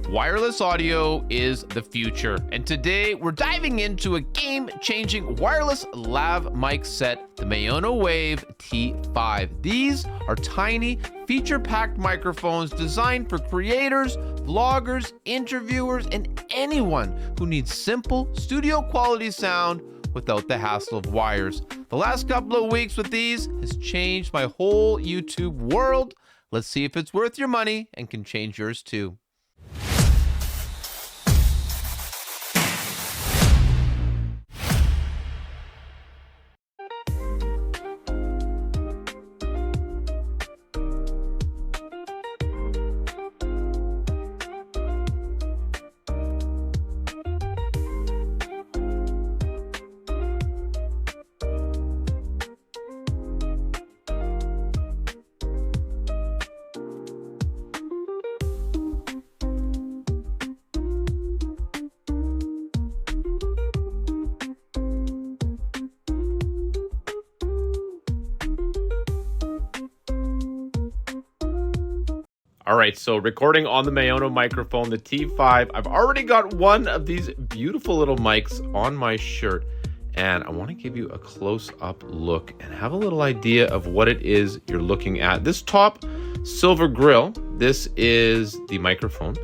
Wireless audio is the future, and today we're diving into a game-changing wireless lav mic set, the Maono Wave T5. These are tiny, feature-packed microphones designed for creators, vloggers, interviewers, and anyone who needs simple, studio-quality sound without the hassle of wires. The last couple of weeks with these has changed my whole YouTube world. Let's see if it's worth your money and can change yours too. All right, so recording on the Maono microphone, the T5. I've already got one of these beautiful little mics on my shirt, and I want to give you a close-up look and have a little idea of what it is you're looking at. This top silver grill, this is the microphone,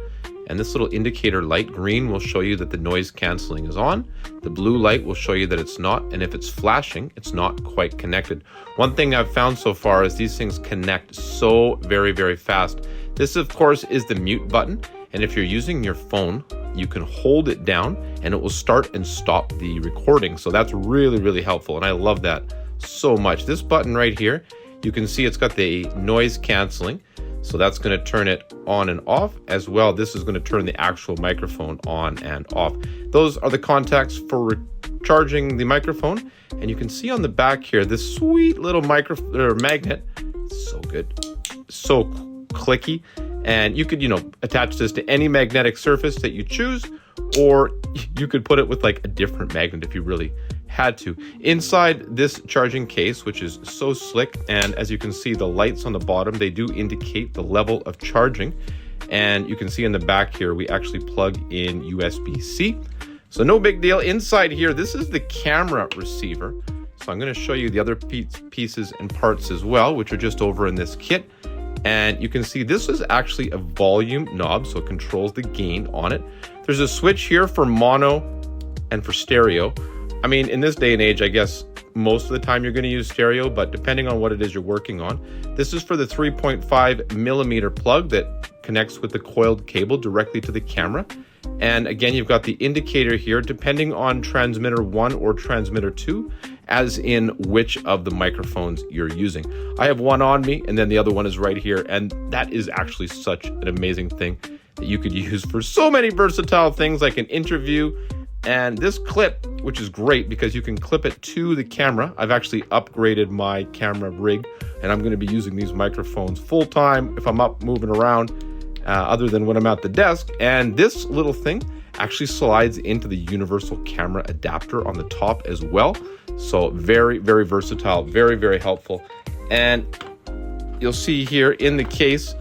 and this little indicator light green will show you that the noise canceling is on. The blue light will show you that it's not, and if it's flashing, it's not quite connected. One thing I've found so far is these things connect so very, very fast. This, of course, is the mute button, and if you're using your phone, you can hold it down and it will start and stop the recording. So that's really, really helpful, and I love that so much. This button right here, you can see it's got the noise canceling, so that's going to turn it on and off as well. This is going to turn the actual microphone on and off. Those are the contacts for recharging the microphone, and you can see on the back here this sweet little magnet. It's so good, so clicky, and you could attach this to any magnetic surface that you choose, or you could put it with like a different magnet if you really had to. Inside this charging case, which is so slick, and as you can see the lights on the bottom, they do indicate the level of charging, and you can see in the back here we actually plug in USB-C, so no big deal. Inside here, this is the camera receiver, so I'm going to show you the other pieces and parts as well, which are just over in this kit. And you can see this is actually a volume knob, so it controls the gain on it. There's a switch here for mono and for stereo. I mean, in this day and age, I guess most of the time you're going to use stereo, but depending on what it is you're working on. This is for the 3.5 millimeter plug that connects with the coiled cable directly to the camera. And again, you've got the indicator here, depending on transmitter 1 or transmitter 2, as in which of the microphones you're using. I have one on me, and then the other one is right here, and that is actually such an amazing thing that you could use for so many versatile things like an interview. And this clip, which is great because you can clip it to the camera. I've actually upgraded my camera rig, and I'm going to be using these microphones full time if I'm up moving around, other than when I'm at the desk. And this little thing actually slides into the universal camera adapter on the top as well. So very, very versatile, very, very helpful. And you'll see here in the case,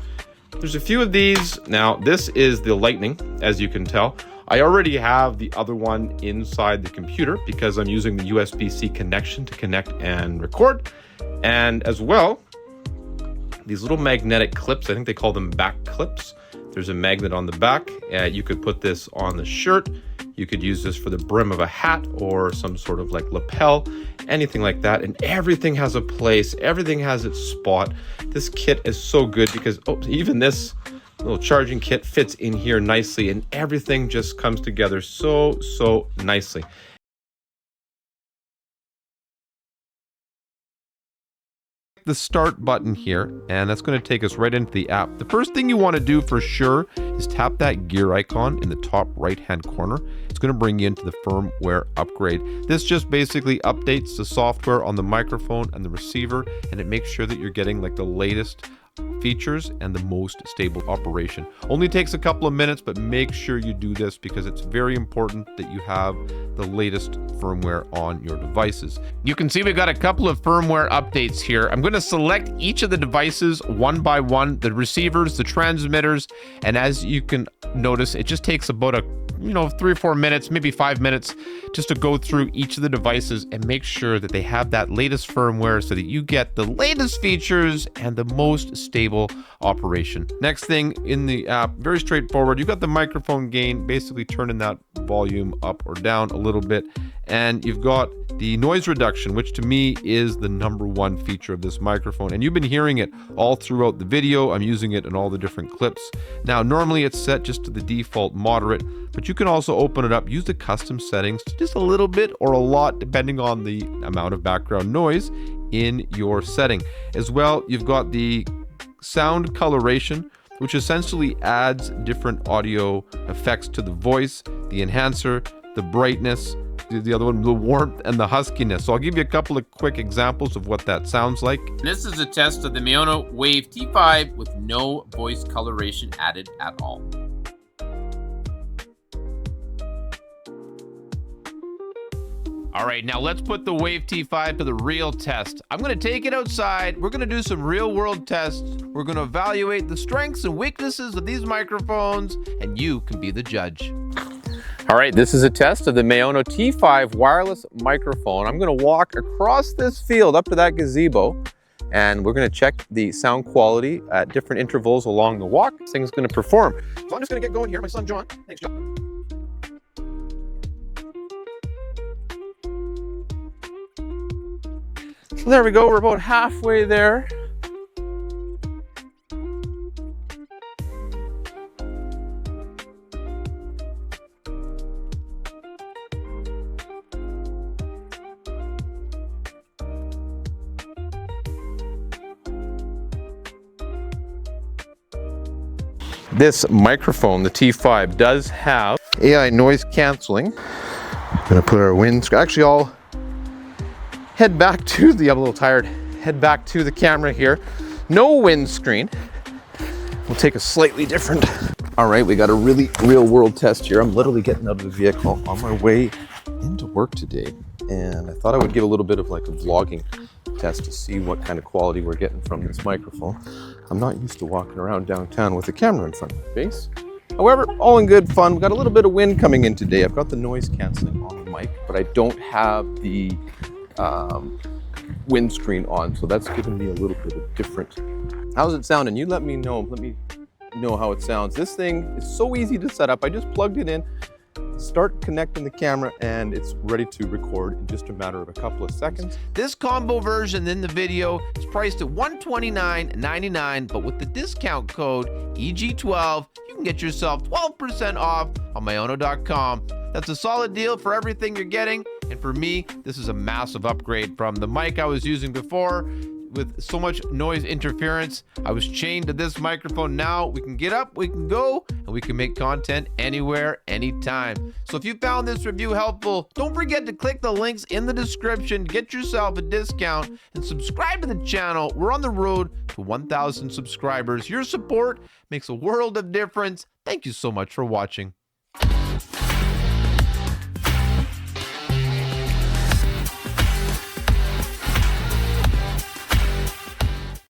there's a few of these. Now, this is the Lightning, as you can tell. I already have the other one inside the computer because I'm using the USB-C connection to connect and record. And as well, these little magnetic clips, I think they call them back clips. There's a magnet on the back. You could put this on the shirt. You could use this for the brim of a hat or some sort of like lapel, anything like that. And everything has a place. Everything has its spot. This kit is so good because even this little charging kit fits in here nicely, and everything just comes together so nicely. The start button here, and that's going to take us right into the app. The first thing you want to do for sure is tap that gear icon in the top right hand corner. It's going to bring you into the firmware upgrade. This just basically updates the software on the microphone and the receiver, and it makes sure that you're getting like the latest features and the most stable operation. Only takes a couple of minutes, but make sure you do this because it's very important that you have the latest firmware on your devices. You can see we've got a couple of firmware updates here. I'm going to select each of the devices one by one, the receivers, the transmitters, and as you can notice it just takes about 3 or 4 minutes, maybe 5 minutes, just to go through each of the devices and make sure that they have that latest firmware so that you get the latest features and the most stable operation. Next thing in the app, very straightforward. You've got the microphone gain, basically turning that volume up or down a little bit. And you've got the noise reduction, which to me is the #1 feature of this microphone. And you've been hearing it all throughout the video. I'm using it in all the different clips. Now, normally it's set just to the default moderate, but you can also open it up, use the custom settings to just a little bit or a lot, depending on the amount of background noise in your setting. As well, you've got the sound coloration, which essentially adds different audio effects to the voice, the enhancer, the brightness, the other one, the warmth and the huskiness. So I'll give you a couple of quick examples of what that sounds like. This is a test of the Maono Wave T5 with no voice coloration added at all. All right, now let's put the Wave T5 to the real test. I'm gonna take it outside. We're gonna do some real world tests. We're gonna evaluate the strengths and weaknesses of these microphones, and you can be the judge. All right, this is a test of the Maono T5 wireless microphone. I'm gonna walk across this field up to that gazebo, and we're gonna check the sound quality at different intervals along the walk. This thing's gonna perform. So I'm just gonna get going here. My son, John. Thanks, John. So there we go, we're about halfway there. This microphone, the T5, does have AI noise canceling. I'm gonna put our windscreen, actually I'll head back to the, I'm a little tired, head back to the camera here. No windscreen. We'll take a slightly different. All right, we got a really real world test here. I'm literally getting out of the vehicle on my way into work today. And I thought I would give a little bit of like a vlogging test to see what kind of quality we're getting from this microphone. I'm not used to walking around downtown with a camera in front of my face. However, all in good fun. We've got a little bit of wind coming in today. I've got the noise canceling on the mic, but I don't have the windscreen on, so that's giving me a little bit of different. How's it sounding? You let me know how it sounds. This thing is so easy to set up. I just plugged it in, start connecting the camera, and it's ready to record in just a matter of a couple of seconds. This combo version in the video is priced at $129.99, but with the discount code EG12, you can get yourself 12% off on Maono.com. That's a solid deal for everything you're getting, and for me, this is a massive upgrade from the mic I was using before. With so much noise interference, I was chained to this microphone. Now we can get up, we can go, and we can make content anywhere, anytime. So if you found this review helpful, don't forget to click the links in the description, get yourself a discount, and subscribe to the channel. We're on the road to 1,000 subscribers. Your support makes a world of difference. Thank you so much for watching.